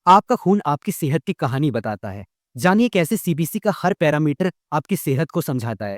आपका खून आपकी सेहत की कहानी बताता है। जानिए कैसे सीबीसी का हर पैरामीटर आपकी सेहत को समझाता है।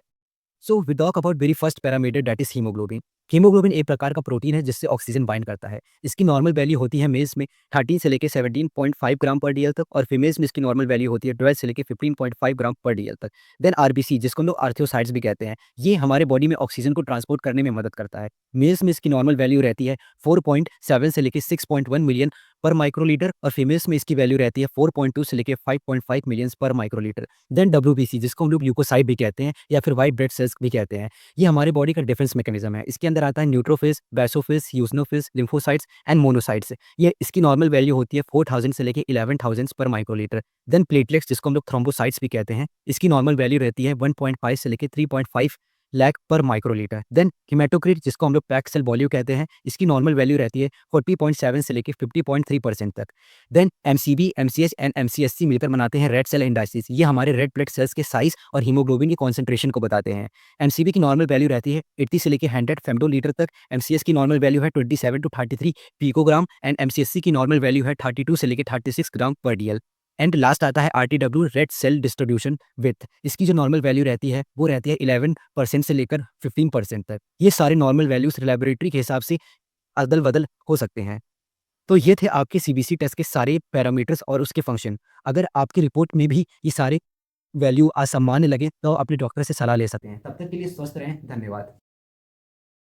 So we talk about very first parameter that is haemoglobin. Haemoglobin एक प्रकार का प्रोटीन है जिससे ऑक्सीजन बाइंड करता है। इसकी नॉर्मल वैल्यू होती है मेल्स में 13 से लेकर 17.5 ग्राम पर डीएल तक, और फीमेल्स में इसकी नॉर्मल वैल्यू होती है 12 से लेकर 15.5 ग्राम पर डीएल तक। देन आरबीसी, जिसको हम लोग आर्थ्योसाइट्स भी कहते हैं, ये हमारे बॉडी में ऑक्सीजन को ट्रांसपोर्ट करने में मदद करता है। मेल्स में इसकी नॉर्मल वैल्यू रहती है 4.7 से लेकर 6.1 मिलियन पर माइक्रोलीटर, और फीमेल्स में इसकी वैल्यू रहती है 4.2 से लेकर 5.5 मिलियंस पर माइक्रोलीटर। देन डब्ल्यूबीसी, जिसको हम लोग ल्यूकोसाइट भी कहते हैं या फिर व्हाइट ब्लड सेल्स भी कहते हैं, ये हमारे बॉडी का डिफेंस मैकेनिज्म है। इसके अंदर आता है neutrophils, basophils, eosinophils, lymphocytes and monocytes. ये इसकी नॉर्मल वैल्यू होती है 4000 से लेकर 11000 पर माइक्रोलीटर। देन प्लेटलेट्स, जिसको हम लोग थ्रोम्बोसाइट्स भी कहते हैं, इसकी नॉर्मल वैल्यू रहती है 1.5 से लेकर 3.5 लाख पर माइक्रोलीटर। देन हिमेटोक्रिट, जिसको हम लोग पैक्ड सेल वॉल्यूम कहते हैं, इसकी नॉर्मल वैल्यू रहती है 40.7 से लेकर 50.3% तक। देन एमसीबी, एमसीएच एंड एमसीएससी मिलकर बनाते हैं रेड सेल इंडाइसिस। ये हमारे रेड ब्लड सेल्स के साइज और हीमोग्लोबिन की कॉन्सेंट्रेशन को बताते हैं। एमसीबी की नॉर्मल वैल्यू रहती है 80 से लेकर 100 फेमटोलीटर तक। एमसीएस की नॉर्मल वैल्यू है 27 टू 33 पिकोग्राम, एंड एमसीएससी की नॉर्मल वैल्यू है 32 से लेकर 36 ग्राम पर डीएल। एंड लास्ट आता है आरटीडब्ल्यू, रेड सेल डिस्ट्रीब्यूशन विथ। इसकी जो नॉर्मल वैल्यू रहती है वो रहती है 11% से लेकर 15% तक। ये सारे नॉर्मल वैल्यूज लेबोरेटरी के हिसाब से अदल बदल हो सकते हैं। तो ये थे आपके सीबीसी टेस्ट के सारे पैरामीटर्स और उसके फंक्शन। अगर आपकी रिपोर्ट में भी ये सारे वैल्यू असामान्य लगे तो अपने डॉक्टर से सलाह ले सकते हैं। तब तक के लिए स्वस्थ रहें। धन्यवाद।